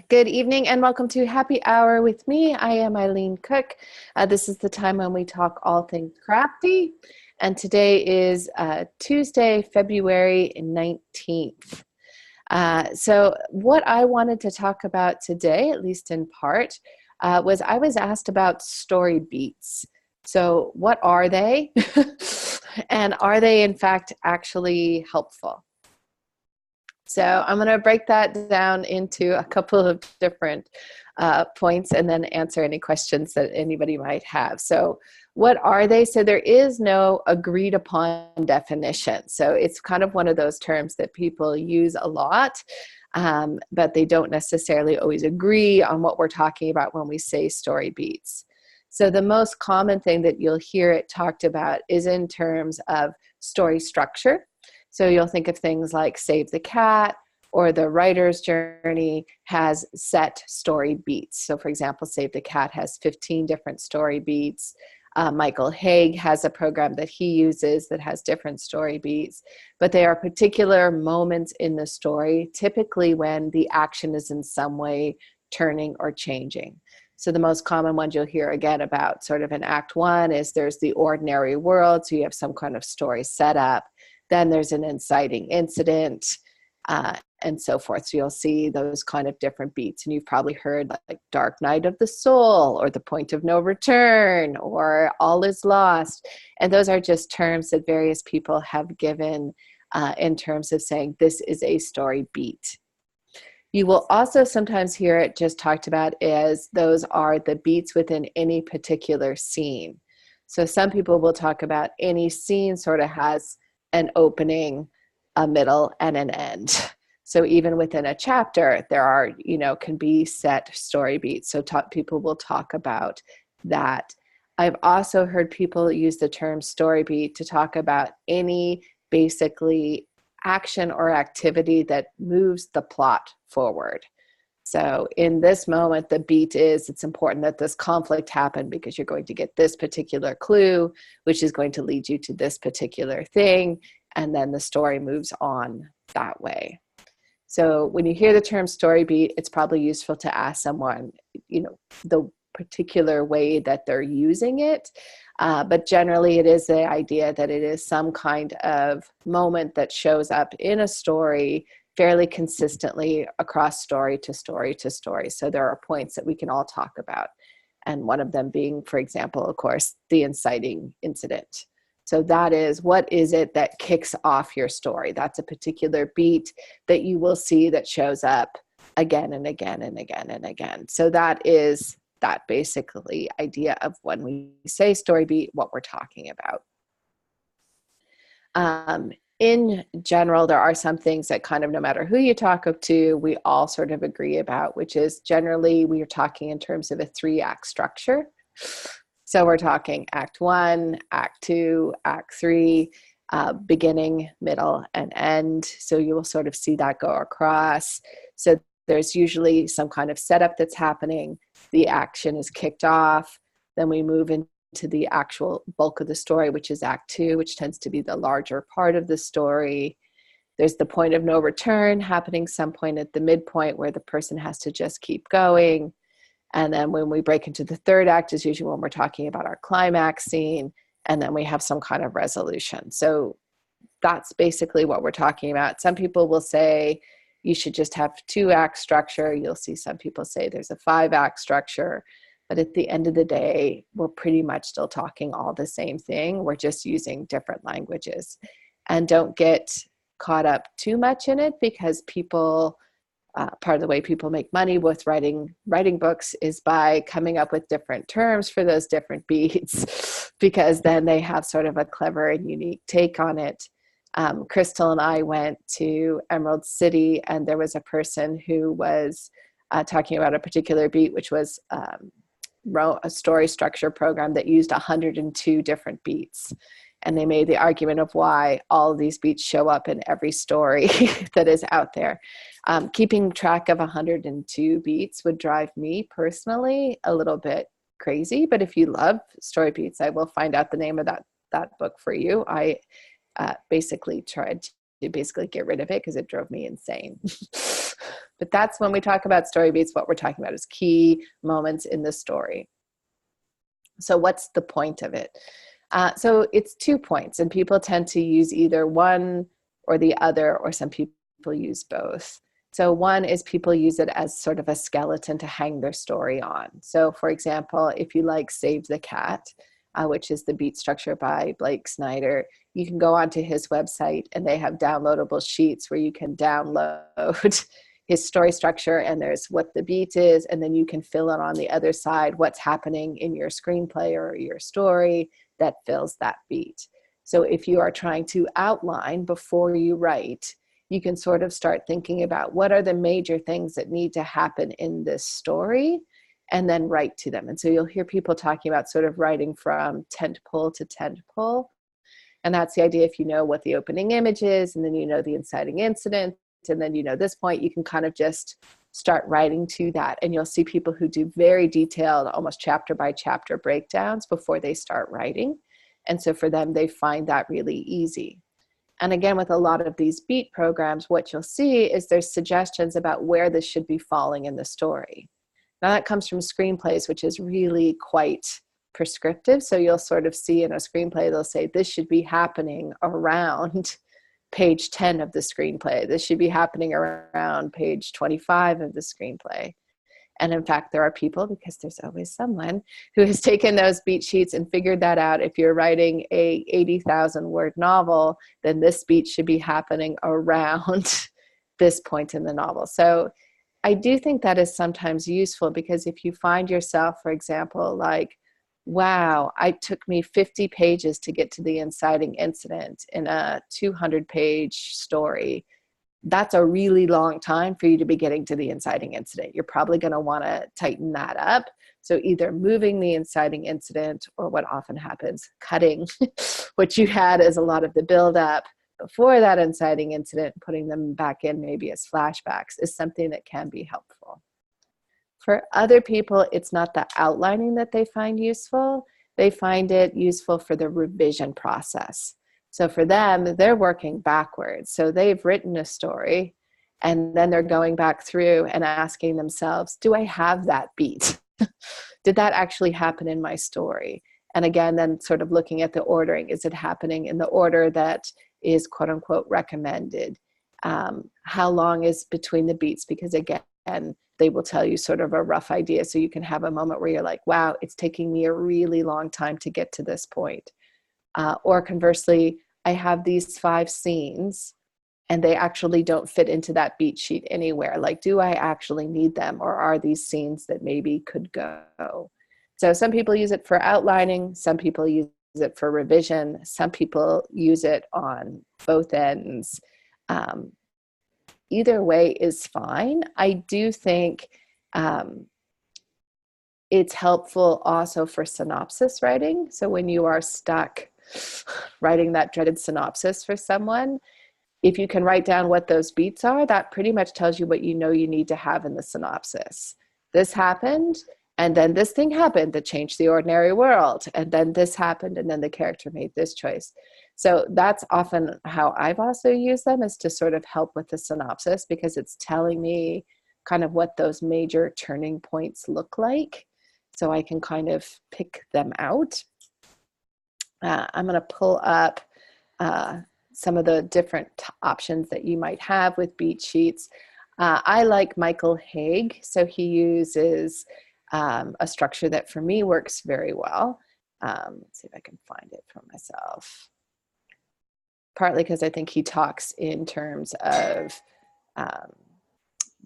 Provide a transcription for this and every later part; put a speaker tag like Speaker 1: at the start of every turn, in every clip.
Speaker 1: Good evening and welcome to Happy Hour with me. I am Eileen Cook. This is the time when we talk all things crafty. And today is Tuesday, February 19th. So what I wanted to talk about today, at least in part, was I was asked about story beats. So what are they? And are they in fact actually helpful? So I'm going to break that down into a couple of different points and then answer any questions that anybody might have. So what are they? So there is no agreed upon definition. So it's kind of one of those terms that people use a lot, but they don't necessarily always agree on what we're talking about when we say story beats. So the most common thing that you'll hear it talked about is in terms of story structure. So you'll think of things like Save the Cat or The Writer's Journey has set story beats. So for example, Save the Cat has 15 different story beats. Michael Haig has a program that he uses that has different story beats, but they are particular moments in the story, typically when the action is in some way turning or changing. So the most common ones you'll hear again about sort of in Act 1 is there's the ordinary world, so you have some kind of story set up. Then there's an inciting incident, and so forth. So you'll see those kind of different beats. And you've probably heard like Dark Night of the Soul or The Point of No Return or All is Lost. And those are just terms that various people have given in terms of saying this is a story beat. You will also sometimes hear it just talked about as those are the beats within any particular scene. So some people will talk about any scene sort of has an opening, a middle, and an end. So even within a chapter, there are, can be set story beats. So people will talk about that. I've also heard people use the term story beat to talk about any basically action or activity that moves the plot forward. So in this moment, the beat is it's important that this conflict happen because you're going to get this particular clue, which is going to lead you to this particular thing. And then the story moves on that way. So when you hear the term story beat, it's probably useful to ask someone, the particular way that they're using it. But generally it is the idea that it is some kind of moment that shows up in a story fairly consistently across story to story to story. So there are points that we can all talk about. And one of them being, for example, of course, the inciting incident. So that is, what is it that kicks off your story? That's a particular beat that you will see that shows up again and again and again and again. So that is that basically idea of when we say story beat, what we're talking about. In general, there are some things that kind of no matter who you talk to, we all sort of agree about, which is generally we are talking in terms of a 3-act structure. So we're talking Act 1, Act 2, Act 3, beginning, middle, and end. So you will sort of see that go across. So there's usually some kind of setup that's happening. The action is kicked off. Then we move into the actual bulk of the story, which is Act 2, which tends to be the larger part of the story. There's the point of no return happening some point at the midpoint where the person has to just keep going. And then when we break into the 3rd act is usually when we're talking about our climax scene, and then we have some kind of resolution. So that's basically what we're talking about. Some people will say you should just have 2-act structure. You'll see some people say there's a 5-act structure. But at the end of the day, we're pretty much still talking all the same thing. We're just using different languages. And don't get caught up too much in it because people, part of the way people make money with writing books is by coming up with different terms for those different beats, because then they have sort of a clever and unique take on it. Crystal and I went to Emerald City, and there was a person who was talking about a particular beat, which was a story structure program that used 102 different beats. And they made the argument of why all of these beats show up in every story that is out there. Keeping track of 102 beats would drive me personally a little bit crazy. But if you love story beats, I will find out the name of that book for you. I basically tried to get rid of it because it drove me insane. But that's when we talk about story beats, what we're talking about is key moments in the story. So what's the point of it? So it's 2 points, and people tend to use either one or the other, or some people use both. So one is people use it as sort of a skeleton to hang their story on. So for example, if you like Save the Cat, which is the beat structure by Blake Snyder, you can go onto his website and they have downloadable sheets where you can download his story structure, and there's what the beat is, and then you can fill in on the other side what's happening in your screenplay or your story that fills that beat. So if you are trying to outline before you write, you can sort of start thinking about what are the major things that need to happen in this story, and then write to them. And so you'll hear people talking about sort of writing from tent pole to tent pole. And that's the idea. If you know what the opening image is, and then you know the inciting incident, and then you know this point, you can kind of just start writing to that. And you'll see people who do very detailed, almost chapter by chapter breakdowns before they start writing. And so for them, they find that really easy. And again, with a lot of these beat programs, what you'll see is there's suggestions about where this should be falling in the story. Now that comes from screenplays, which is really quite prescriptive. So you'll sort of see in a screenplay, they'll say this should be happening around page 10 of the screenplay. This should be happening around page 25 of the screenplay. And in fact, there are people, because there's always someone, who has taken those beat sheets and figured that out. If you're writing a 80,000 word novel, then this beat should be happening around this point in the novel. So I do think that is sometimes useful, because if you find yourself, for example, like, wow, it took me 50 pages to get to the inciting incident in a 200-page story. That's a really long time for you to be getting to the inciting incident. You're probably going to want to tighten that up. So either moving the inciting incident, or what often happens, cutting what you had as a lot of the buildup before that inciting incident, putting them back in maybe as flashbacks, is something that can be helpful. For other people, it's not the outlining that they find useful. They find it useful for the revision process. So for them, they're working backwards. So they've written a story, and then they're going back through and asking themselves, do I have that beat? Did that actually happen in my story? And again, then sort of looking at the ordering. Is it happening in the order that is quote unquote recommended? How long is between the beats? Because again, they will tell you sort of a rough idea. So you can have a moment where you're like, wow, it's taking me a really long time to get to this point. Or conversely, I have these 5 scenes and they actually don't fit into that beat sheet anywhere. Like, do I actually need them, or are these scenes that maybe could go? So some people use it for outlining, some people use it for revision, some people use it on both ends. Either way is fine. I do think it's helpful also for synopsis writing. So when you are stuck writing that dreaded synopsis for someone, if you can write down what those beats are, that pretty much tells you what you know you need to have in the synopsis. This happened, and then this thing happened that changed the ordinary world, and then this happened, and then the character made this choice. So that's often how I've also used them, is to sort of help with the synopsis, because it's telling me kind of what those major turning points look like, so I can kind of pick them out. I'm going to pull up some of the different options that you might have with beat sheets. I like Michael Haig, so he uses a structure that for me works very well. Let's see if I can find it for myself. Partly because I think he talks in terms of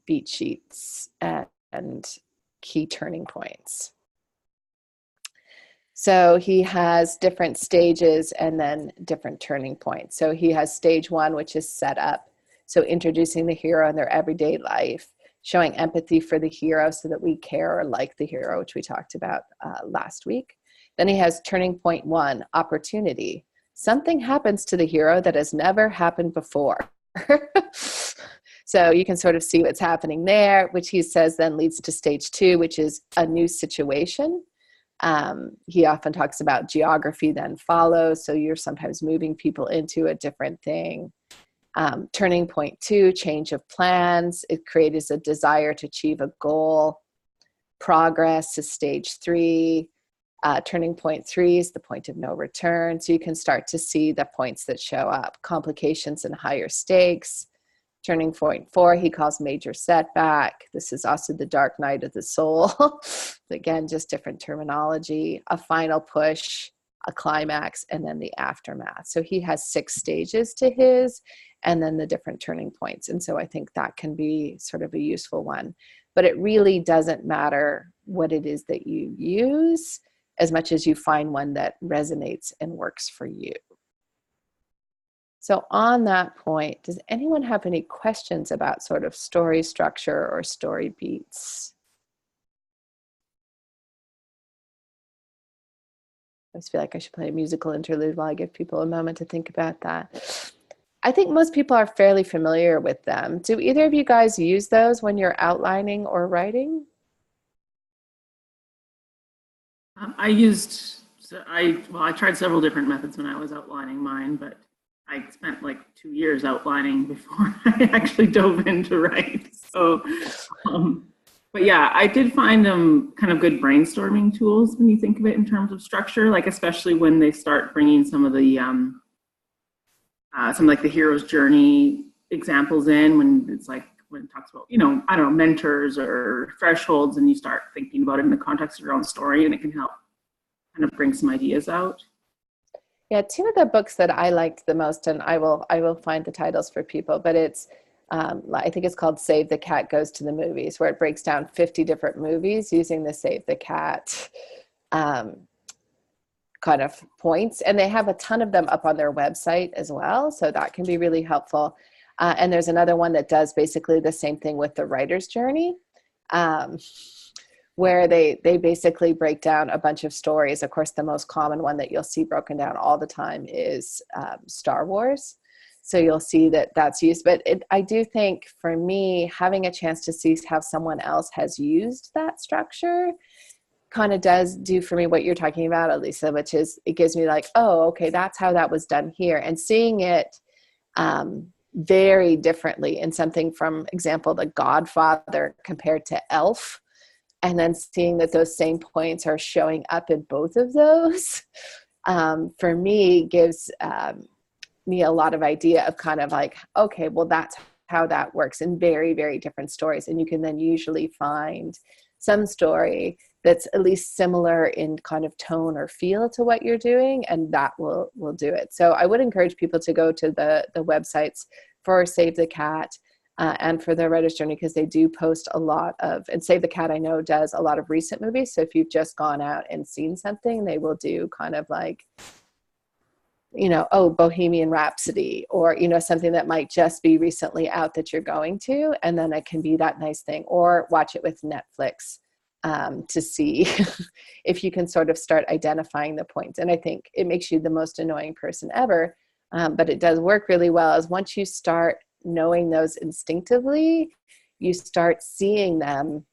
Speaker 1: beat sheets and key turning points. So he has different stages and then different turning points. So he has stage 1, which is set up. So introducing the hero in their everyday life, showing empathy for the hero so that we care or like the hero, which we talked about last week. Then he has turning point 1, opportunity. Something happens to the hero that has never happened before. So you can sort of see what's happening there, which he says then leads to stage 2, which is a new situation. He often talks about geography then follows. So you're sometimes moving people into a different thing. Turning point 2, change of plans. It creates a desire to achieve a goal. Progress is stage 3. Turning point 3 is the point of no return. So you can start to see the points that show up. Complications and higher stakes. Turning point 4, he calls major setback. This is also the dark night of the soul. Again, just different terminology. A final push, a climax, and then the aftermath. So he has 6 stages to his, and then the different turning points. And so I think that can be sort of a useful one. But it really doesn't matter what it is that you use, as much as you find one that resonates and works for you. So on that point, does anyone have any questions about sort of story structure or story beats? I just feel like I should play a musical interlude while I give people a moment to think about that. I think most people are fairly familiar with them. Do either of you guys use those when you're outlining or writing?
Speaker 2: I tried several different methods when I was outlining mine, but I spent like 2 years outlining before I actually dove into write. So, but yeah, I did find them kind of good brainstorming tools when you think of it in terms of structure, like especially when they start bringing some of like the hero's journey examples in, when it's like, when it talks about, I don't know, mentors or thresholds, and you start thinking about it in the context of your own story, and it can help kind of bring some ideas out.
Speaker 1: Yeah, 2 of the books that I liked the most, and I will find the titles for people, but it's, I think it's called Save the Cat Goes to the Movies, where it breaks down 50 different movies using the Save the Cat kind of points. And they have a ton of them up on their website as well. So that can be really helpful. And there's another one that does basically the same thing with the writer's journey, where they basically break down a bunch of stories. Of course, the most common one that you'll see broken down all the time is Star Wars. So you'll see that that's used. But I do think for me, having a chance to see how someone else has used that structure kind of does do for me what you're talking about, Elisa, which is it gives me like, oh, okay, that's how that was done here. And seeing it very differently in something, from example, The Godfather compared to Elf, and then seeing that those same points are showing up in both of those, for me, gives me a lot of idea of kind of like, okay, well, that's how that works in very, very different stories. And you can then usually find some story that's at least similar in kind of tone or feel to what you're doing, and that will do it. So I would encourage people to go to the websites for Save the Cat and for the Writer's Journey, because they do post a lot of, and Save the Cat I know does a lot of recent movies. So if you've just gone out and seen something, they will do kind of like, Bohemian Rhapsody, or, something that might just be recently out that you're going to, and then it can be that nice thing. Or watch it with Netflix to see if you can sort of start identifying the points. And I think it makes you the most annoying person ever, but it does work really well, as once you start knowing those instinctively, you start seeing them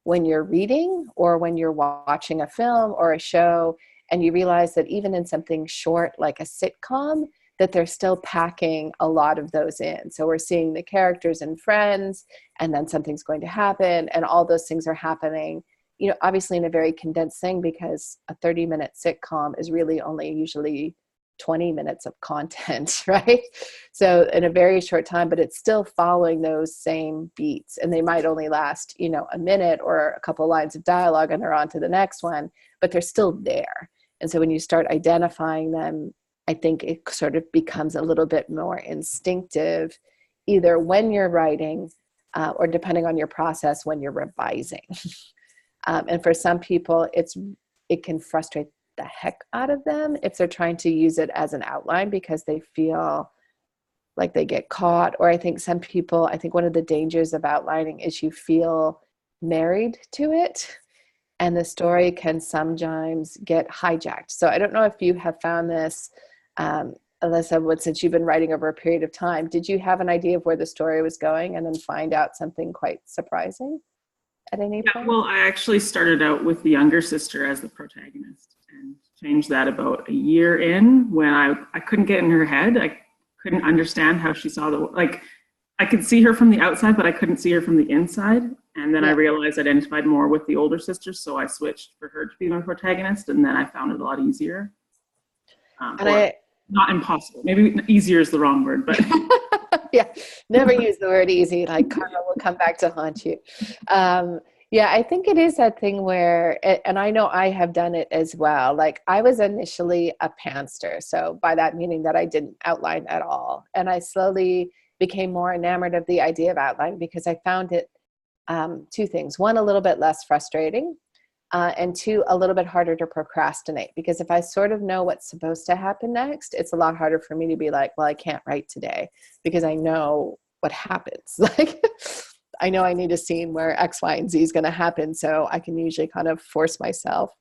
Speaker 1: when you're reading or when you're watching a film or a show, and you realize that even in something short like a sitcom, that they're still packing a lot of those in. So we're seeing the characters and friends, and then something's going to happen, and all those things are happening, obviously in a very condensed thing, because a 30-minute sitcom is really only usually 20 minutes of content, right? So in a very short time, but it's still following those same beats, and they might only last, a minute or a couple lines of dialogue, and they're on to the next one, but they're still there. And so when you start identifying them, I think it sort of becomes a little bit more instinctive, either when you're writing or, depending on your process, when you're revising. And for some people, it can frustrate the heck out of them if they're trying to use it as an outline, because they feel like they get caught. Or I think some people, one of the dangers of outlining is you feel married to it, and the story can sometimes get hijacked. So I don't know if you have found this, Alyssa, since you've been writing over a period of time, did you have an idea of where the story was going and then find out something quite surprising at any point?
Speaker 2: Well, I actually started out with the younger sister as the protagonist, and changed that about a year in, when I couldn't get in her head. couldn't understand how she saw the, like, I could see her from the outside, but I couldn't see her from the inside. And then I
Speaker 1: Yeah.
Speaker 2: realized I identified more with the older sister, so I switched for her to be my protagonist, and then I found it a lot easier.
Speaker 1: And
Speaker 2: Or not impossible. Maybe easier is the wrong word, but
Speaker 1: yeah, never use the word easy, like karma will come back to haunt you. Yeah, I think it is that thing where, and I know I have done it as well. Like I was initially a pantster. So by that meaning that I didn't outline at all. And I slowly became more enamored of the idea of outline because I found it two things. One, a little bit less frustrating. And two, a little bit harder to procrastinate because if I sort of know what's supposed to happen next, it's a lot harder for me to be like, well, I can't write today because I know what happens. Like, I know I need a scene where X, Y, and Z is going to happen. So I can usually kind of force myself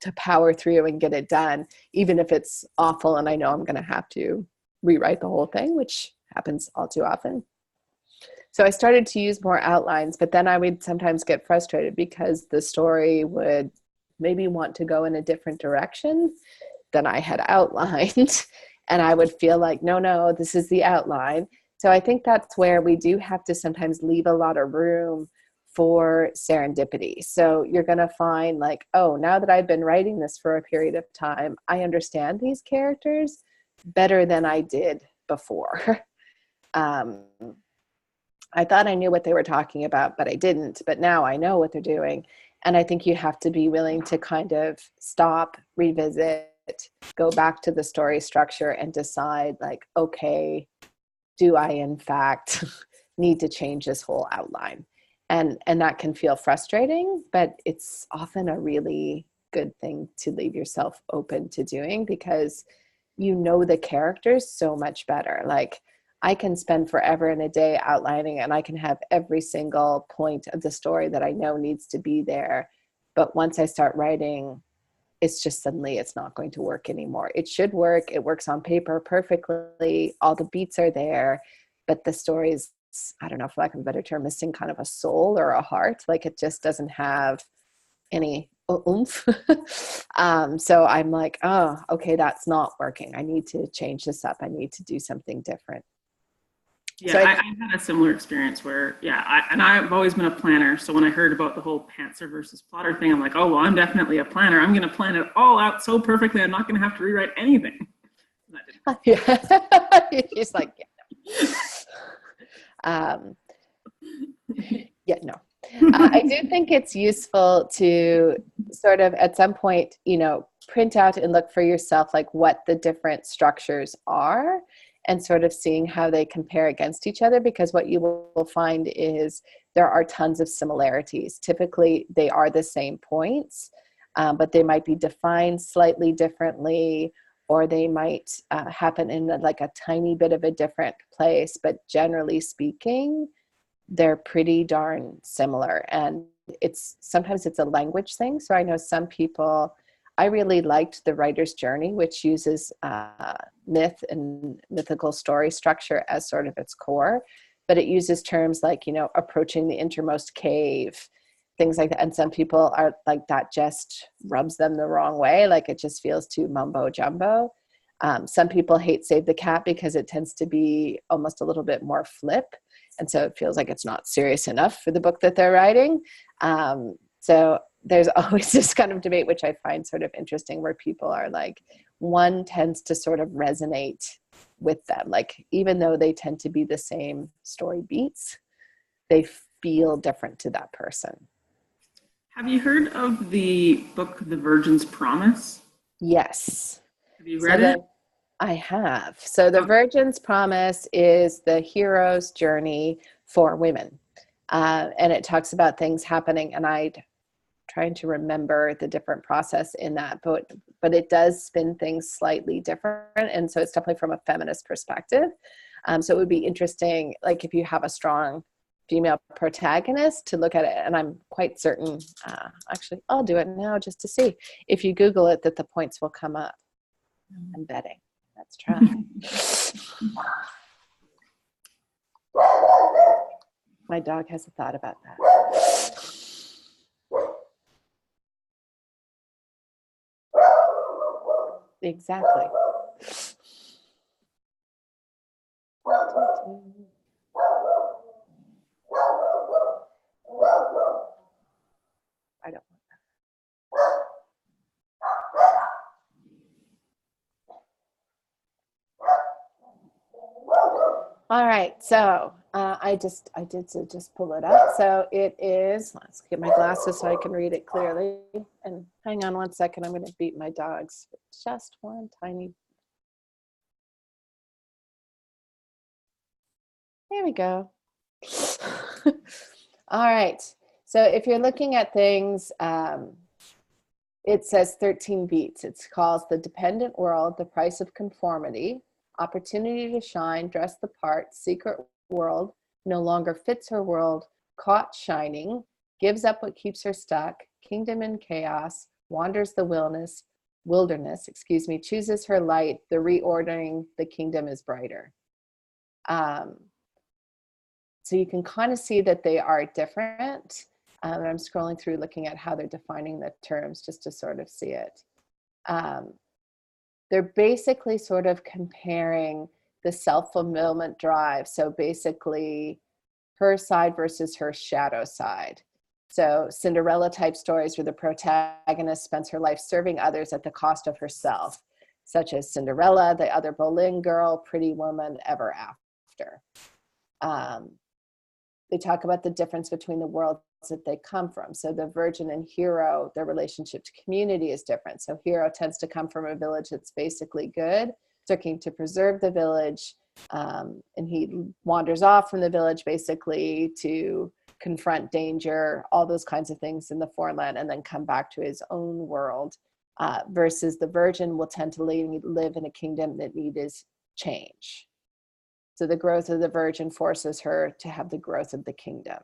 Speaker 1: to power through and get it done, even if it's awful and I know I'm going to have to rewrite the whole thing, which happens all too often. So I started to use more outlines, but then I would sometimes get frustrated because the story would maybe want to go in a different direction than I had outlined. And I would feel like, no, this is the outline. So I think that's where we do have to sometimes leave a lot of room for serendipity. So you're going to find like, oh, now that I've been writing this for a period of time, I understand these characters better than I did before. um, I thought I knew what they were talking about, but I didn't. But now I know what they're doing. And I think you have to be willing to kind of stop, revisit, go back to the story structure and decide like, okay, do I in fact need to change this whole outline? And that can feel frustrating, but it's often a really good thing to leave yourself open to doing because you know the characters so much better. Like I can spend forever in a day outlining and I can have every single point of the story that I know needs to be there. But once I start writing, it's just suddenly it's not going to work anymore. It should work. It works on paper perfectly. All the beats are there, but the story's, I don't know, for lack of a better term, missing kind of a soul or a heart. Like it just doesn't have any oomph. So I'm like, oh, okay, that's not working. I need to change this up. I need to do something different.
Speaker 2: yeah,
Speaker 1: So
Speaker 2: I had a similar experience where, yeah, I've always been a planner. So when I heard about the whole pantser versus plotter thing, I'm like, oh, well, I'm definitely a planner. I'm going to plan it all out so perfectly. I'm not going to have to rewrite anything.
Speaker 1: yeah, he's like, yeah, no. I do think it's useful to sort of at some point, print out and look for yourself like what the different structures are and sort of seeing how they compare against each other, because what you will find is there are tons of similarities. Typically, they are the same points, but they might be defined slightly differently, or they might happen in like a tiny bit of a different place. But generally speaking, they're pretty darn similar. And sometimes it's a language thing. So I know some people, I really liked The Writer's Journey, which uses myth and mythical story structure as sort of its core, but it uses terms like, approaching the innermost cave, things like that. And some people are like, that just rubs them the wrong way. Like it just feels too mumbo jumbo. Some people hate Save the Cat because it tends to be almost a little bit more flip. And so it feels like it's not serious enough for the book that they're writing. So there's always this kind of debate, which I find sort of interesting, where people are like, one tends to sort of resonate with them. Like, even though they tend to be the same story beats, they feel different to that person.
Speaker 2: Have you heard of the book, The Virgin's Promise?
Speaker 1: Yes.
Speaker 2: Have you
Speaker 1: So
Speaker 2: read it?
Speaker 1: I have. So The
Speaker 2: Okay.
Speaker 1: Virgin's Promise is the hero's journey for women. And it talks about things happening, and I'm trying to remember the different process in that, but it does spin things slightly different. And so it's definitely from a feminist perspective. So it would be interesting, like if you have a strong female protagonist, to look at it. And I'm quite certain, actually, I'll do it now just to see. If you Google it, that the points will come up. I'm betting. Let's try. My dog has a thought about that. Exactly. I don't. All right, so I did just pull it up. So it is, let's get my glasses so I can read it clearly. And hang on one second, I'm gonna beat my dogs. Just one tiny. There we go. All right, so if you're looking at things, it says 13 beats. It's called The Dependent World, The Price of Conformity, Opportunity to Shine, Dress the Part, Secret World, No Longer Fits Her World, Caught Shining, Gives Up What Keeps Her Stuck, Kingdom in Chaos, Wanders the Wilderness, chooses her light, the reordering, the kingdom is brighter. So you can kind of see that they are different. I'm scrolling through looking at how they're defining the terms just to sort of see it. They're basically sort of comparing the self-fulfillment drive. So basically her side versus her shadow side. So Cinderella type stories where the protagonist spends her life serving others at the cost of herself, such as Cinderella, The Other Boleyn Girl, Pretty Woman, Ever After. They talk about the difference between the worlds that they come from. So the virgin and hero, their relationship to community is different. So hero tends to come from a village that's basically good, looking to preserve the village, and he wanders off from the village basically to confront danger, all those kinds of things in the foreign land, and then come back to his own world, versus the virgin will tend to live in a kingdom that needs change. So the growth of the virgin forces her to have the growth of the kingdom.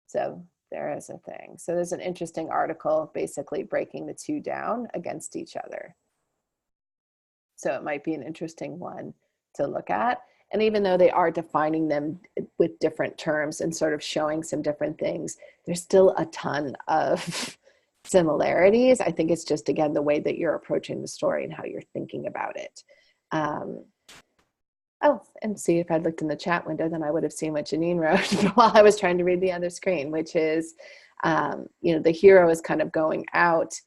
Speaker 1: So there is a thing. So there's an interesting article basically breaking the two down against each other. So it might be an interesting one to look at. And even though they are defining them with different terms and sort of showing some different things, there's still a ton of similarities. I think it's just, again, the way that you're approaching the story and how you're thinking about it. Oh, and see, if I'd looked in the chat window, then I would have seen what Janine wrote while I was trying to read the other screen, which is, the hero is kind of going out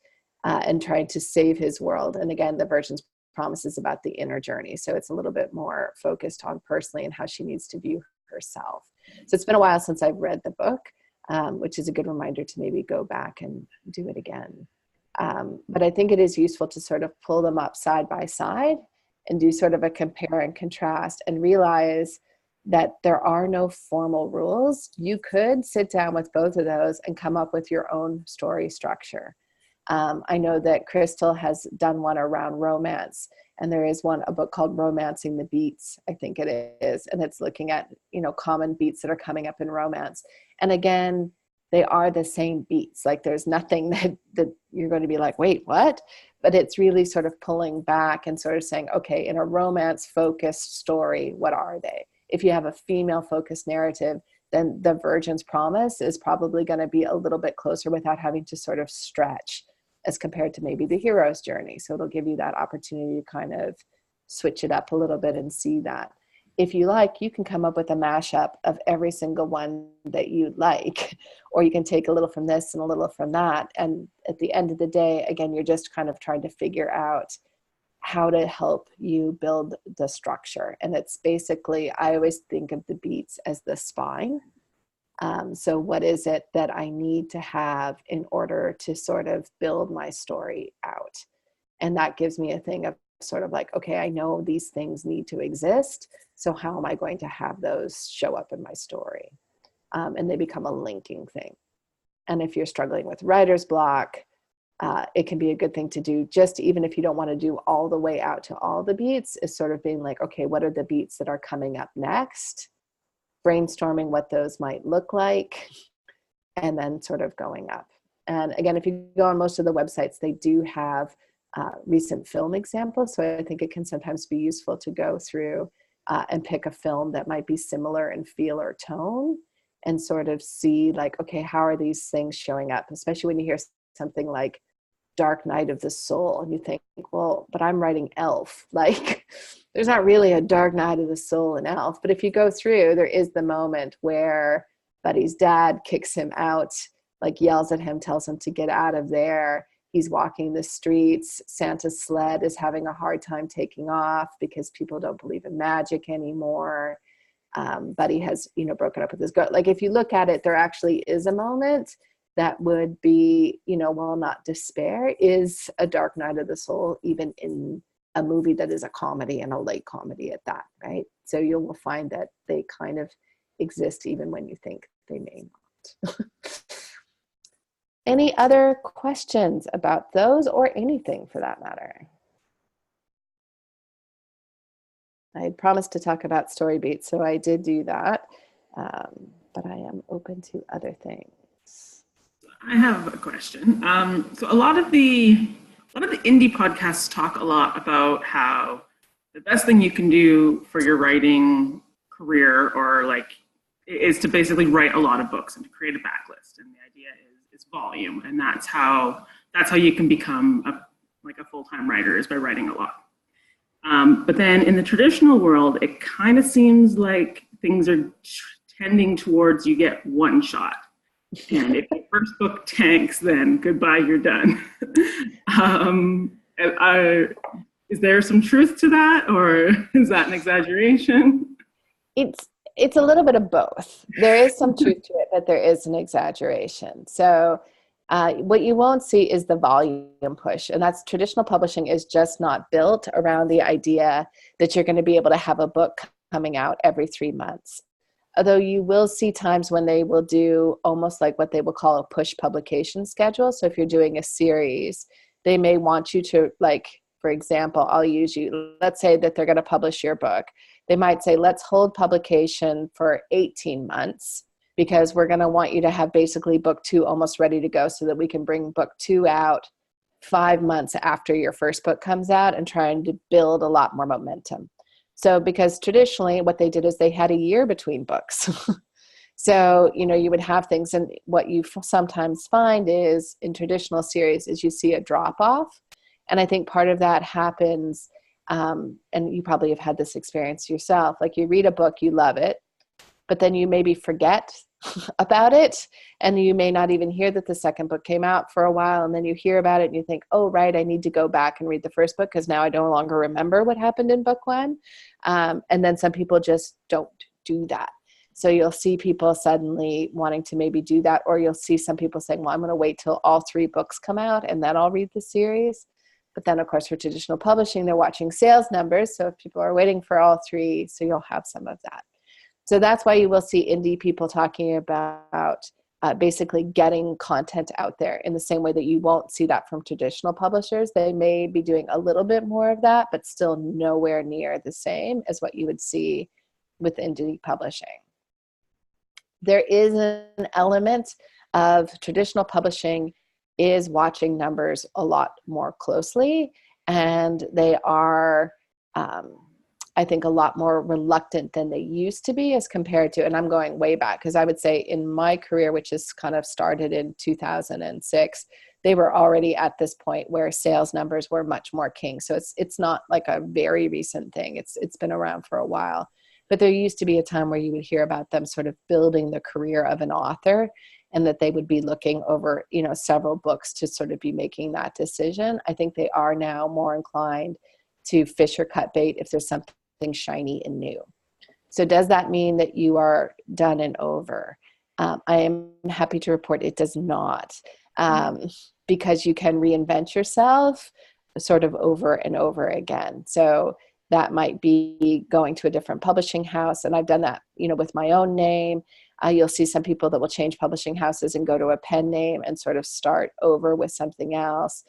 Speaker 1: and trying to save his world. And again, the virgin's promise is about the inner journey. So it's a little bit more focused on personally and how she needs to view herself. So it's been a while since I've read the book, which is a good reminder to maybe go back and do it again. But I think it is useful to sort of pull them up side by side and do sort of a compare and contrast and realize that there are no formal rules. You could sit down with both of those and come up with your own story structure. I know that Crystal has done one around romance, and there is a book called Romancing the Beats, I think it is, and it's looking at, common beats that are coming up in romance. And again, they are the same beats. Like there's nothing that you're going to be like, wait, what? But it's really sort of pulling back and sort of saying, okay, in a romance-focused story, what are they? If you have a female-focused narrative, then the virgin's promise is probably going to be a little bit closer without having to sort of stretch as compared to maybe the hero's journey. So it'll give you that opportunity to kind of switch it up a little bit and see that. If you like, you can come up with a mashup of every single one that you like, or you can take a little from this and a little from that. And at the end of the day, again, you're just kind of trying to figure out how to help you build the structure. And it's basically, I always think of the beats as the spine. So what is it that I need to have in order to sort of build my story out? And that gives me a thing of sort of like, okay, I know these things need to exist. So how am I going to have those show up in my story? And they become a linking thing. And if you're struggling with writer's block, it can be a good thing to do, just even if you don't want to do all the way out to all the beats, is sort of being like, okay, what are the beats that are coming up next? Brainstorming what those might look like, and then sort of going up. And again, if you go on most of the websites, they do have recent film examples. So I think it can sometimes be useful to go through and pick a film that might be similar in feel or tone and sort of see like, okay, how are these things showing up? Especially when you hear something like dark night of the soul. And you think, well, but I'm writing Elf. Like, there's not really a dark night of the soul in Elf. But if you go through, there is the moment where Buddy's dad kicks him out, like yells at him, tells him to get out of there. He's walking the streets. Santa's sled is having a hard time taking off because people don't believe in magic anymore. Buddy has, broken up with his goat. Like, if you look at it, there actually is a moment that would be, while not despair, is a dark night of the soul, even in a movie that is a comedy, and a light comedy at that, right? So you will find that they kind of exist even when you think they may not. Any other questions about those, or anything for that matter? I had promised to talk about story beats, so I did do that, but I am open to other things.
Speaker 2: I have a question. So a lot of the indie podcasts talk a lot about how the best thing you can do for your writing career, or is to basically write a lot of books and to create a backlist. And the idea is volume, and that's how you can become a full-time writer, is by writing a lot. But then in the traditional world, it kind of seems like things are tending towards you get one shot. And if your first book tanks, then goodbye, you're done. Is there some truth to that, or is that an exaggeration?
Speaker 1: It's a little bit of both. There is some truth to it, but there is an exaggeration. So what you won't see is the volume push. And that's, traditional publishing is just not built around the idea that you're going to be able to have a book coming out every 3 months. Although you will see times when they will do almost like what they will call a push publication schedule. So if you're doing a series, they may want you to, for example, I'll use you. Let's say that they're going to publish your book. They might say, let's hold publication for 18 months because we're going to want you to have basically book 2 almost ready to go, so that we can bring book 2 out 5 months after your first book comes out, and trying to build a lot more momentum. So because traditionally what they did is they had a year between books. So, you would have things, and what you sometimes find is in traditional series is you see a drop off. And I think part of that happens, and you probably have had this experience yourself, like you read a book, you love it, but then you maybe forget about it, and you may not even hear that the second book came out for a while, and then you hear about it and you think, oh, right, I need to go back and read the first book because now I no longer remember what happened in book 1. And then some people just don't do that. So you'll see people suddenly wanting to maybe do that, or you'll see some people saying, well, I'm going to wait till all 3 books come out and then I'll read the series. But then, of course, for traditional publishing, they're watching sales numbers. So if people are waiting for all 3, so you'll have some of that. So that's why you will see indie people talking about basically getting content out there in the same way that you won't see that from traditional publishers. They may be doing a little bit more of that, but still nowhere near the same as what you would see with indie publishing. There is an element of traditional publishing is watching numbers a lot more closely, and they are, I think, a lot more reluctant than they used to be as compared to, and I'm going way back, because I would say in my career, which is kind of started in 2006, they were already at this point where sales numbers were much more king. So it's not like a very recent thing. It's been around for a while. But there used to be a time where you would hear about them sort of building the career of an author, and that they would be looking over, several books to sort of be making that decision. I think they are now more inclined to fish or cut bait if there's something shiny and new. So does that mean that you are done and over? I am happy to report it does not, because you can reinvent yourself sort of over and over again. So that might be going to a different publishing house. And I've done that, with my own name. You'll see some people that will change publishing houses and go to a pen name and sort of start over with something else.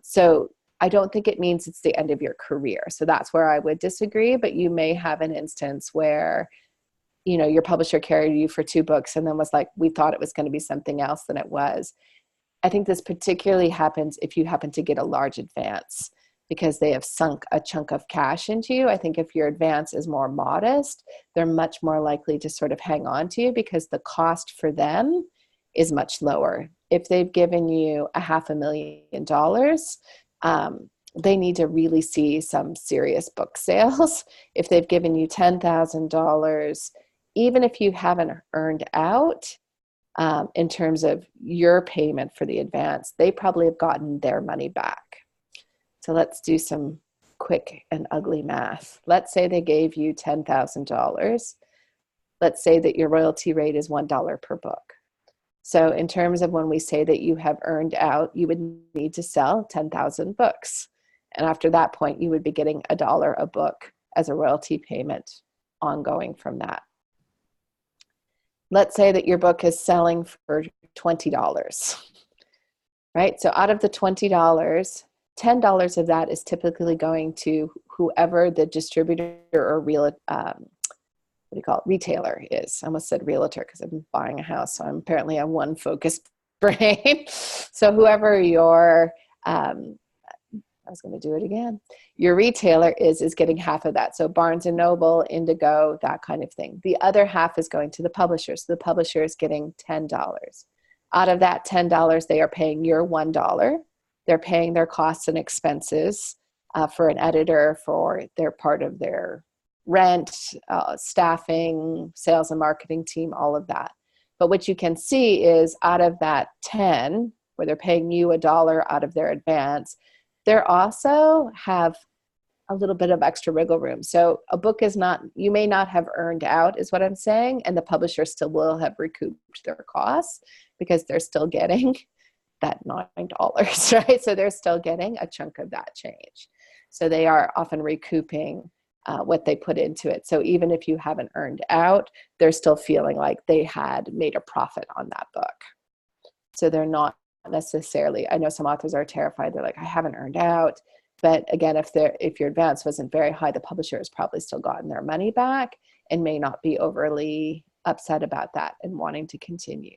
Speaker 1: So I don't think it means it's the end of your career. So that's where I would disagree. But you may have an instance where, your publisher carried you for 2 books and then was like, we thought it was going to be something else than it was. I think this particularly happens if you happen to get a large advance, because they have sunk a chunk of cash into you. I think if your advance is more modest, they're much more likely to sort of hang on to you, because the cost for them is much lower. If they've given you $500,000, they need to really see some serious book sales. If they've given you $10,000, even if you haven't earned out in terms of your payment for the advance, they probably have gotten their money back. So let's do some quick and ugly math. Let's say they gave you $10,000. Let's say that your royalty rate is $1 per book. So in terms of when we say that you have earned out, you would need to sell 10,000 books. And after that point, you would be getting $1 a book as a royalty payment ongoing from that. Let's say that your book is selling for $20, right? So out of the $20, $10 of that is typically going to whoever the distributor or retailer is. I almost said realtor because I'm buying a house, so I'm apparently a one focused brain. So whoever your your retailer is getting half of that. So Barnes and Noble, Indigo, that kind of thing. The other half is going to the publisher. So the publisher is getting $10. Out of that $10, they are paying your $1. They're paying their costs and expenses for an editor, for their part of their rent, staffing, sales and marketing team, all of that. But what you can see is out of that 10, where they're paying you $1 out of their advance, they also have a little bit of extra wiggle room. So a book is not, you may not have earned out is what I'm saying, and the publisher still will have recouped their costs because they're still getting that $9, right? So they're still getting a chunk of that change. So they are often recouping what they put into it. So even if you haven't earned out, they're still feeling like they had made a profit on that book. So they're not necessarily, I know some authors are terrified. They're like, I haven't earned out. But again, if your advance wasn't very high, the publisher has probably still gotten their money back and may not be overly upset about that and wanting to continue.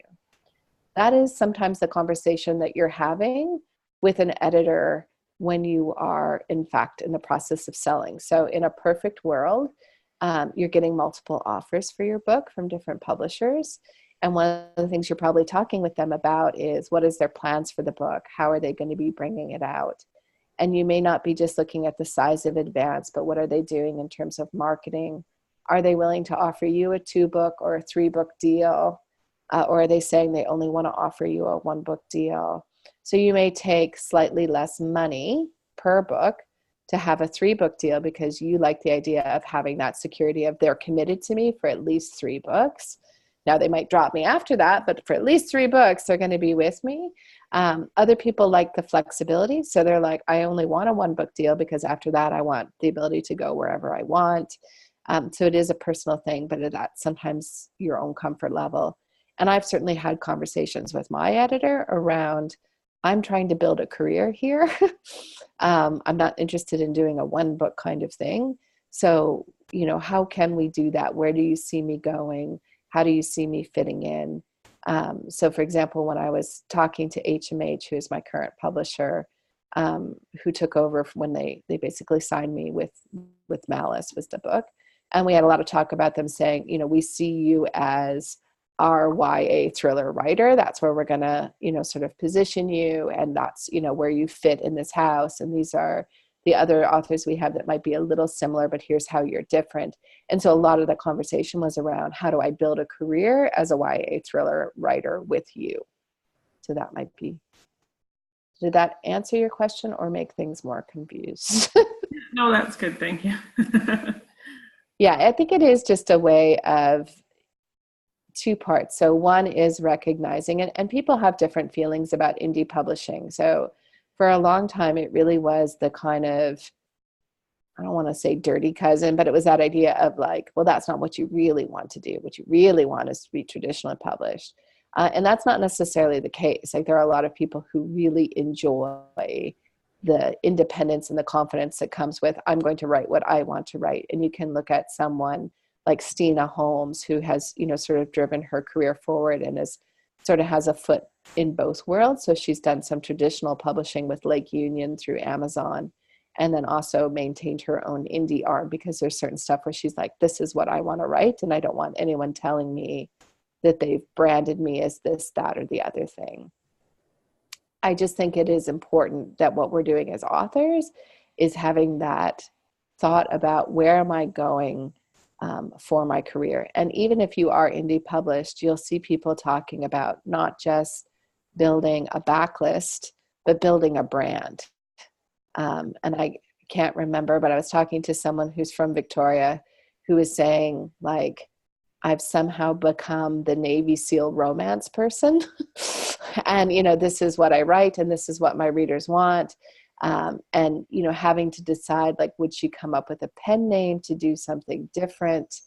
Speaker 1: That is sometimes the conversation that you're having with an editor when you are, in fact, in the process of selling. So in a perfect world, you're getting multiple offers for your book from different publishers. And one of the things you're probably talking with them about is what is their plans for the book? How are they going to be bringing it out? And you may not be just looking at the size of advance, but what are they doing in terms of marketing? Are they willing to offer you a 2-book or a 3-book deal? Or are they saying they only want to offer you a 1-book deal? So you may take slightly less money per book to have a 3-book deal because you like the idea of having that security of they're committed to me for at least 3 books. Now they might drop me after that, but for at least 3 books, they're going to be with me. Other people like the flexibility. So they're like, I only want a 1-book deal because after that, I want the ability to go wherever I want. So it is a personal thing, but that's sometimes your own comfort level. And I've certainly had conversations with my editor around, I'm trying to build a career here. I'm not interested in doing a 1-book kind of thing. So, how can we do that? Where do you see me going? How do you see me fitting in? So for example, when I was talking to HMH, who is my current publisher, who took over when they basically signed me with Malice was the book. And we had a lot of talk about them saying, we see you as our YA thriller writer. That's where we're going to, sort of position you. And that's, where you fit in this house. And these are the other authors we have that might be a little similar, but here's how you're different. And so a lot of the conversation was around, how do I build a career as a YA thriller writer with you? So that might be, did that answer your question or make things more confused?
Speaker 2: No, that's good. Thank you.
Speaker 1: Yeah, I think it is just a way of 2 parts. So one is recognizing it, and people have different feelings about indie publishing. So for a long time, it really was the kind of, I don't want to say dirty cousin, but it was that idea of like, well, that's not what you really want to do. What you really want is to be traditionally published. And that's not necessarily the case. Like there are a lot of people who really enjoy the independence and the confidence that comes with, I'm going to write what I want to write. And you can look at someone like Stina Holmes, who has, sort of driven her career forward and is sort of has a foot in both worlds. So she's done some traditional publishing with Lake Union through Amazon, and then also maintained her own indie arm because there's certain stuff where she's like, this is what I want to write, and I don't want anyone telling me that they've branded me as this, that, or the other thing. I just think it is important that what we're doing as authors is having that thought about where am I going for my career. And even if you are indie published, you'll see people talking about not just building a backlist, but building a brand. And I can't remember, but I was talking to someone who's from Victoria who was saying, like, I've somehow become the Navy SEAL romance person. And, this is what I write and this is what my readers want. And, having to decide, like, would she come up with a pen name to do something different?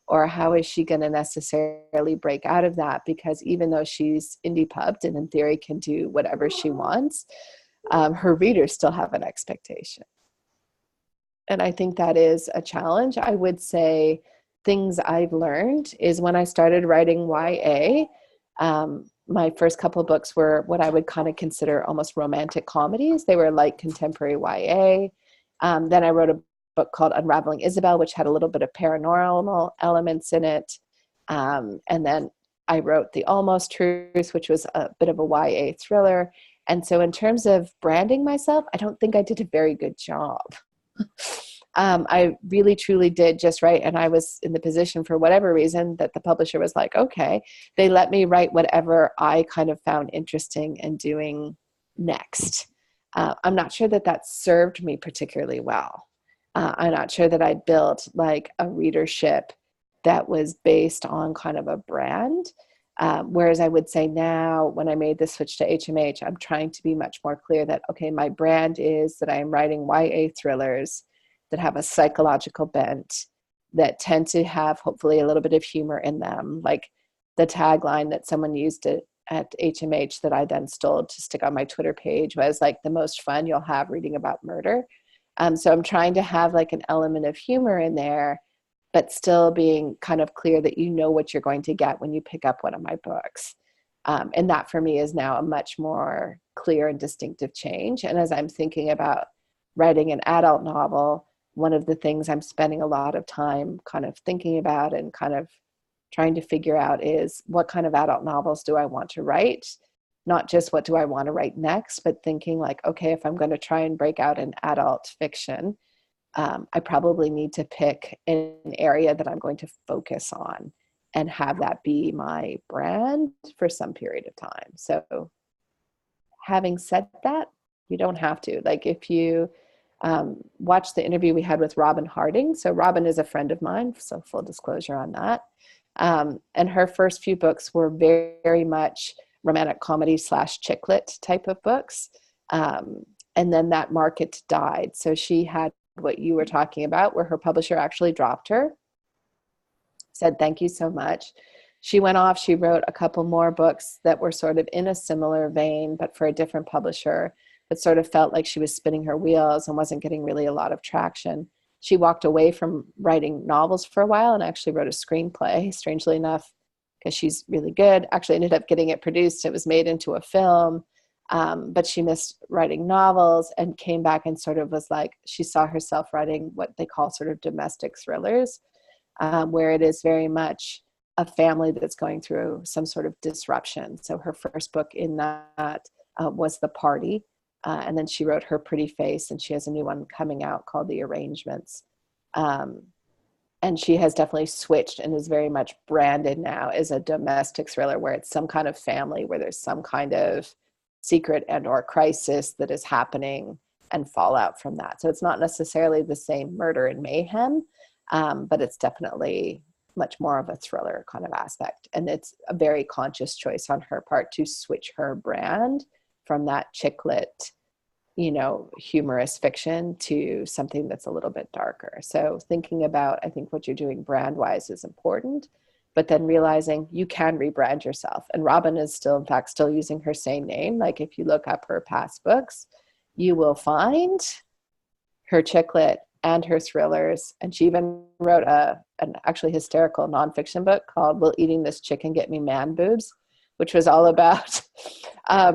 Speaker 1: Or how is she going to necessarily break out of that? Because even though she's indie pubbed and in theory can do whatever she wants, her readers still have an expectation. And I think that is a challenge. I would say things I've learned is when I started writing YA, my first couple of books were what I would kind of consider almost romantic comedies. They were like contemporary YA. Then I wrote a book called Unraveling Isabel, which had a little bit of paranormal elements in it. And then I wrote The Almost Truth, which was a bit of a YA thriller. And so in terms of branding myself, I don't think I did a very good job. I really, truly did just right. And I was in the position for whatever reason that the publisher was like, okay, they let me write whatever I kind of found interesting and doing next. I'm not sure that served me particularly well. I'm not sure that I built like a readership that was based on kind of a brand. Whereas I would say now when I made the switch to HMH, I'm trying to be much more clear that, okay, my brand is that I am writing YA thrillers that have a psychological bent, that tend to have hopefully a little bit of humor in them. Like the tagline that someone used at HMH that I then stole to stick on my Twitter page was like, the most fun you'll have reading about murder. So I'm trying to have like an element of humor in there, but still being kind of clear that you know what you're going to get when you pick up one of my books. And that for me is now a much more clear and distinctive change. And as I'm thinking about writing an adult novel, one of the things I'm spending a lot of time kind of thinking about and kind of trying to figure out is what kind of adult novels do I want to write? Not just what do I want to write next, but thinking like, okay, if I'm going to try and break out in adult fiction, I probably need to pick an area that I'm going to focus on and have that be my brand for some period of time. So having said that, you don't have to. Like if you watch the interview we had with Robin Harding. So Robin is a friend of mine, so full disclosure on that. And her first few books were very, very much romantic comedy / chick lit type of books. And then that market died. So she had what you were talking about, where her publisher actually dropped her, said, thank you so much. She went off, she wrote a couple more books that were sort of in a similar vein, but for a different publisher, but sort of felt like she was spinning her wheels and wasn't getting really a lot of traction. She walked away from writing novels for a while and actually wrote a screenplay, strangely enough, because she's really good. Actually ended up getting it produced. It was made into a film, but she missed writing novels and came back and sort of was like, she saw herself writing what they call sort of domestic thrillers, where it is very much a family that's going through some sort of disruption. So her first book in that was The Party. And then she wrote Her Pretty Face, and she has a new one coming out called The Arrangements. And she has definitely switched and is very much branded now as a domestic thriller where it's some kind of family, where there's some kind of secret and or crisis that is happening and fallout from that. So it's not necessarily the same murder and mayhem, but it's definitely much more of a thriller kind of aspect. And it's a very conscious choice on her part to switch her brand from that chick lit, humorous fiction to something that's a little bit darker. So thinking about, I think what you're doing brand wise is important, but then realizing you can rebrand yourself. And Robin is still, in fact, still using her same name. Like if you look up her past books, you will find her chick lit and her thrillers. And she even wrote an actually hysterical nonfiction book called Will Eating This Chicken Get Me Man Boobs, which was all about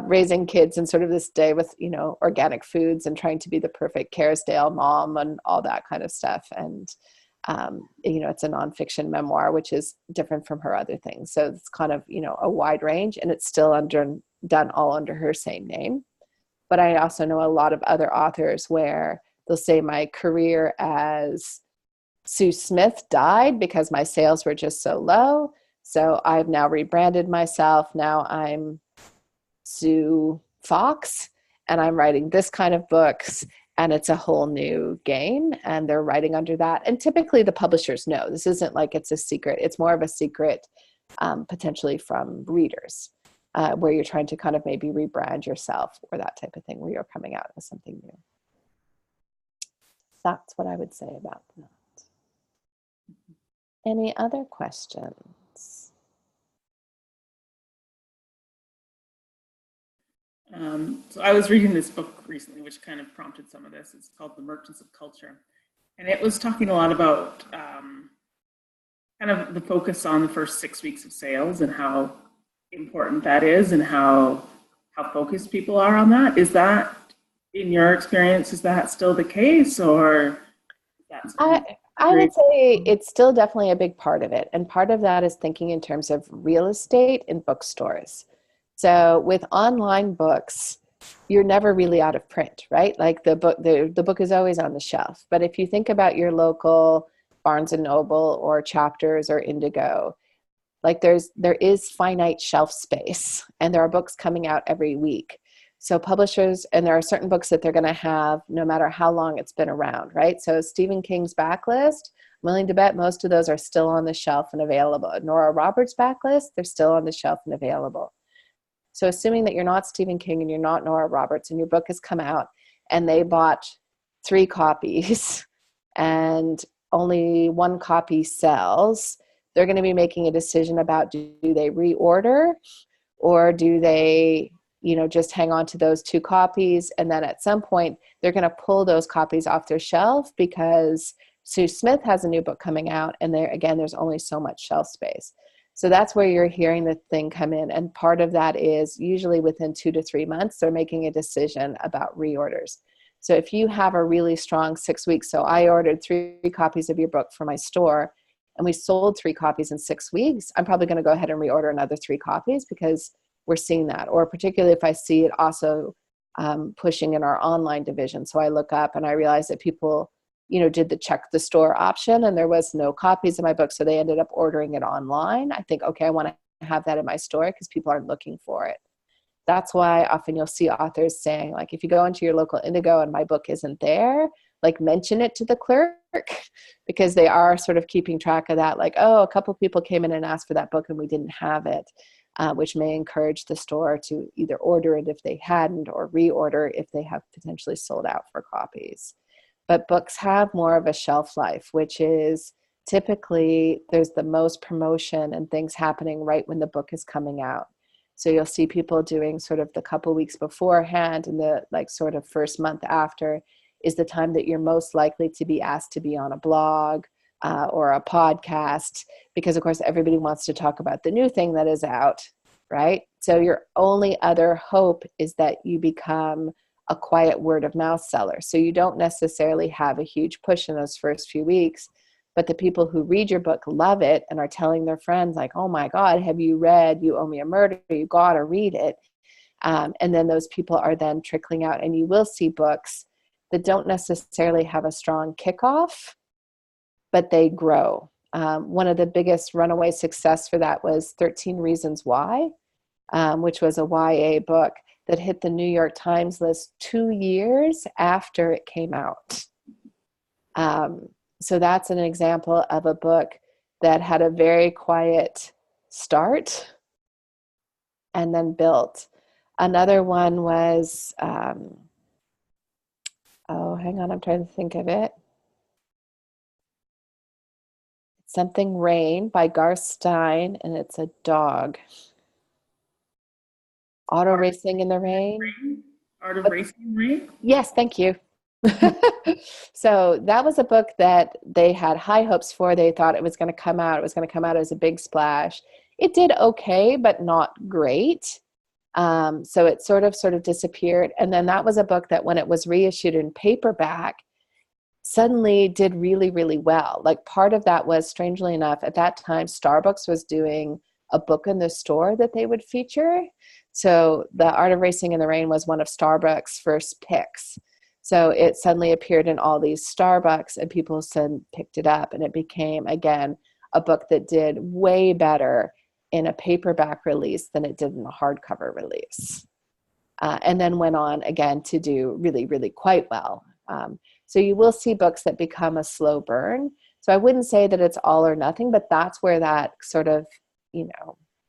Speaker 1: raising kids in sort of this day with, organic foods and trying to be the perfect Carisdale mom and all that kind of stuff. And It's a nonfiction memoir, which is different from her other things. So it's kind of, a wide range, and it's still done all under her same name. But I also know a lot of other authors where they'll say my career as Sue Smith died because my sales were just so low. So I've now rebranded myself. Now I'm Sue Fox, and I'm writing this kind of books, and it's a whole new game, and they're writing under that. And typically the publishers know. This isn't like it's a secret. It's more of a secret potentially from readers, where you're trying to kind of maybe rebrand yourself or that type of thing, where you're coming out with something new. That's what I would say about that. Any other questions?
Speaker 2: So I was reading this book recently, which kind of prompted some of this. It's called The Merchants of Culture. And it was talking a lot about kind of the focus on the first 6 weeks of sales and how important that is and how focused people are on that. Is that, in your experience, is that still the case, or?
Speaker 1: I would say it's still definitely a big part of it. And part of that is thinking in terms of real estate in bookstores. So with online books, you're never really out of print, right? Like the book is always on the shelf. But if you think about your local Barnes and Noble or Chapters or Indigo, like there is finite shelf space, and there are books coming out every week. So publishers, and there are certain books that they're going to have no matter how long it's been around, right? So Stephen King's backlist, I'm willing to bet most of those are still on the shelf and available. Nora Roberts' backlist, they're still on the shelf and available. So assuming that you're not Stephen King and you're not Nora Roberts, and your book has come out and they bought 3 copies and only 1 copy sells, they're going to be making a decision about, do they reorder, or do they just hang on to those 2 copies, and then at some point they're going to pull those copies off their shelf because Sue Smith has a new book coming out, and there's only so much shelf space. So that's where you're hearing the thing come in. And part of that is usually within 2 to 3 months, they're making a decision about reorders. So if you have a really strong 6 weeks, so I ordered 3 copies of your book for my store, and we sold 3 copies in 6 weeks, I'm probably going to go ahead and reorder another 3 copies because we're seeing that. Or particularly if I see it also pushing in our online division. So I look up and I realize that people, did the check the store option, and there was no copies of my book. So they ended up ordering it online. I think, okay, I want to have that in my store because people aren't looking for it. That's why often you'll see authors saying, like, if you go into your local Indigo and my book isn't there, like, mention it to the clerk, because they are sort of keeping track of that. Like, oh, a couple people came in and asked for that book and we didn't have it. Which may encourage the store to either order it if they hadn't, or reorder if they have potentially sold out for copies. But books have more of a shelf life, which is typically there's the most promotion and things happening right when the book is coming out. So you'll see people doing sort of the couple weeks beforehand, and the sort of first month after is the time that you're most likely to be asked to be on a blog or a podcast, because of course everybody wants to talk about the new thing that is out, right? So your only other hope is that you become a quiet word of mouth seller. So you don't necessarily have a huge push in those first few weeks, but the people who read your book love it and are telling their friends, like, oh my God, have you read You Owe Me a Murder? You got to read it. And then those people are then trickling out, and you will see books that don't necessarily have a strong kickoff, but they grow. One of the biggest runaway success for that was 13 Reasons Why, which was a YA book that hit the New York Times list 2 years after it came out. So that's an example of a book that had a very quiet start and then built. Another one was, hang on, I'm trying to think of it. Something Rain by Garth Stein, and it's a dog. Auto Racing in the Rain.
Speaker 2: Art of Racing in the Rain?
Speaker 1: Yes, thank you. So that was a book that they had high hopes for. They thought it was going to come out. It was going to come out as a big splash. It did okay, but not great. So it sort of disappeared. And then that was a book that when it was reissued in paperback, suddenly did really, really well. Like part of that was, strangely enough, at that time, Starbucks was doing a book in the store that they would feature. So The Art of Racing in the Rain was one of Starbucks' first picks. So it suddenly appeared in all these Starbucks, and people suddenly picked it up, and it became, again, a book that did way better in a paperback release than it did in a hardcover release. And then went on again to do really, really quite well. So you will see books that become a slow burn. So I wouldn't say that it's all or nothing, but that's where that sort of,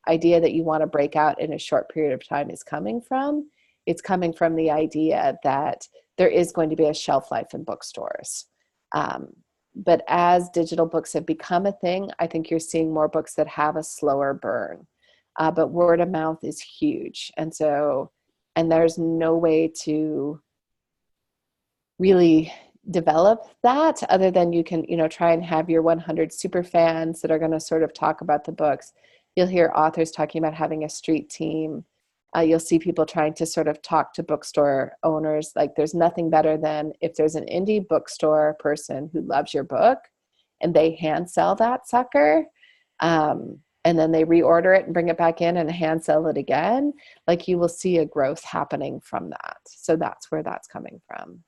Speaker 1: idea that you want to break out in a short period of time is coming from. It's coming from the idea that there is going to be a shelf life in bookstores. But as digital books have become a thing, I think you're seeing more books that have a slower burn. But word of mouth is huge. And there's no way to really develop that other than you can, try and have your 100 super fans that are going to sort of talk about the books. You'll hear authors talking about having a street team. You'll see people trying to sort of talk to bookstore owners. Like there's nothing better than if there's an indie bookstore person who loves your book and they hand sell that sucker. And then they reorder it and bring it back in and hand sell it again. Like you will see a growth happening from that. So that's where that's coming from.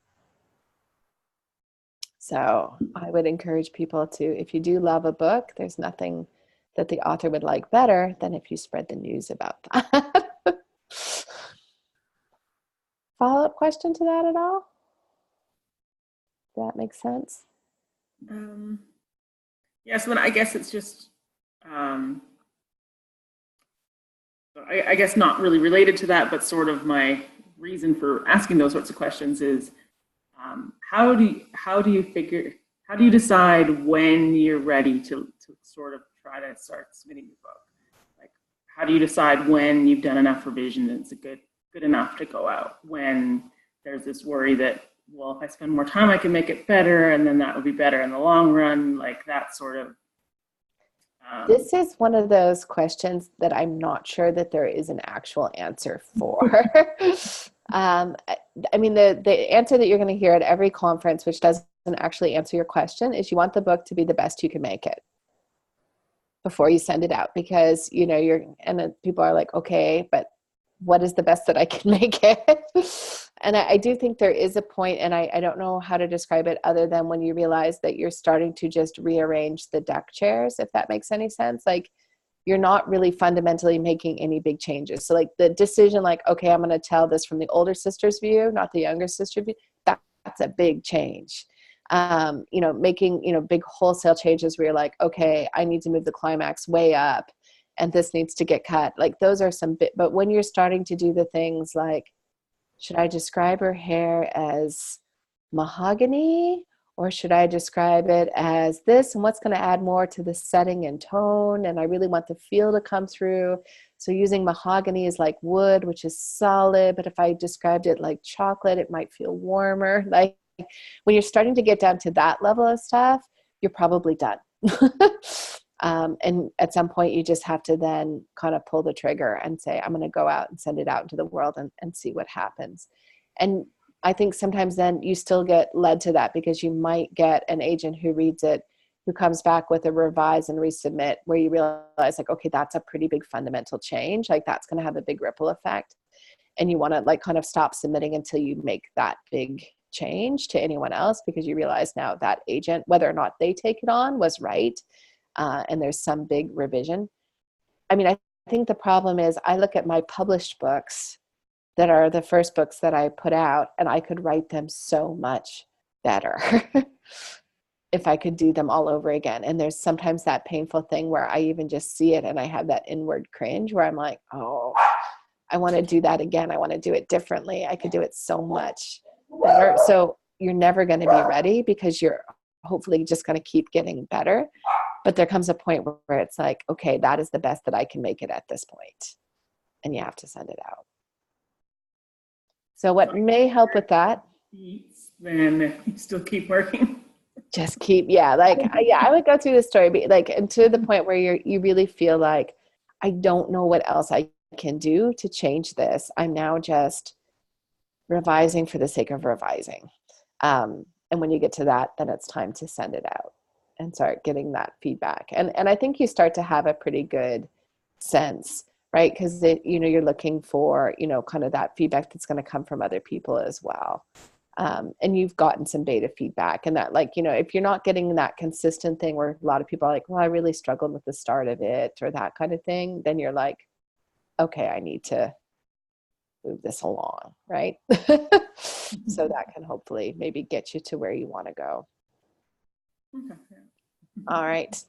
Speaker 1: So I would encourage people to, if you do love a book, there's nothing that the author would like better than if you spread the news about that. Follow-up question to that at all? Does that make sense?
Speaker 2: Yes, but I guess it's just, I guess not really related to that, but sort of my reason for asking those sorts of questions is, how do you decide when you're ready to sort of try to start submitting your book? Like, how do you decide when you've done enough revision and it's good enough to go out? When there's this worry that, well, if I spend more time, I can make it better, and then that would be better in the long run, like that sort of.
Speaker 1: This is one of those questions that I'm not sure that there is an actual answer for. I mean, the answer that you're going to hear at every conference, which doesn't actually answer your question, is you want the book to be the best you can make it before you send it out, because and people are like, okay, but what is the best that I can make it? And I do think there is a point, and I don't know how to describe it other than when you realize that you're starting to just rearrange the deck chairs, if that makes any sense. Like you're not really fundamentally making any big changes. So like the decision, like, okay, I'm going to tell this from the older sister's view, not the younger sister's view, that's a big change. Making, big wholesale changes where you're like, okay, I need to move the climax way up and this needs to get cut. Like those are some bit, but when you're starting to do the things like, should I describe her hair as mahogany or should I describe it as this, and what's going to add more to the setting and tone? And I really want the feel to come through. So using mahogany is like wood, which is solid, but if I described it like chocolate, it might feel warmer. Like when you're starting to get down to that level of stuff, you're probably done. And at some point you just have to then kind of pull the trigger and say, I'm going to go out and send it out into the world and see what happens. And I think sometimes then you still get led to that because you might get an agent who reads it, who comes back with a revise and resubmit, where you realize like, okay, that's a pretty big fundamental change. Like that's going to have a big ripple effect. And you want to like kind of stop submitting until you make that big change to anyone else, because you realize now that agent, whether or not they take it on, was right. And there's some big revision. I mean, I think the problem is I look at my published books that are the first books that I put out, and I could write them so much better if I could do them all over again. And there's sometimes that painful thing where I even just see it and I have that inward cringe where I'm like, oh, I want to do that again. I want to do it differently. I could do it so much better. So you're never going to be ready because you're hopefully just going to keep getting better. But there comes a point where it's like, okay, that is the best that I can make it at this point. And you have to send it out. So what may help with that?
Speaker 2: Then you still keep working.
Speaker 1: Just keep, I would go through the story, like, and to the point where you really feel like, I don't know what else I can do to change this. I'm now just revising for the sake of revising. And when you get to that, then it's time to send it out and start getting that feedback. And I think you start to have a pretty good sense, right? Because you're looking for, kind of that feedback that's going to come from other people as well. And you've gotten some beta feedback, and that, like, if you're not getting that consistent thing where a lot of people are like, well, I really struggled with the start of it, or that kind of thing, then you're like, okay, I need to move this along, right? So that can hopefully maybe get you to where you want to go.
Speaker 2: Okay.
Speaker 1: All right.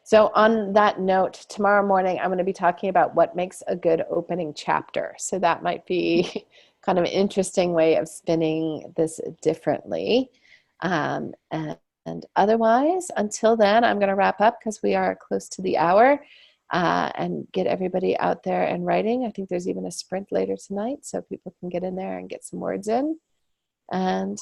Speaker 1: So on that note, tomorrow morning, I'm going to be talking about what makes a good opening chapter. So that might be kind of an interesting way of spinning this differently. And otherwise, until then, I'm going to wrap up because we are close to the hour, and get everybody out there and writing. I think there's even a sprint later tonight, so people can get in there and get some words in. And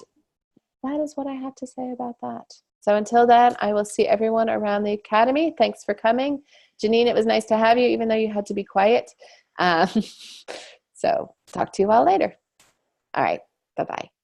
Speaker 1: that is what I have to say about that. So until then, I will see everyone around the Academy. Thanks for coming. Janine, it was nice to have you, even though you had to be quiet. So talk to you all later. All right. Bye-bye.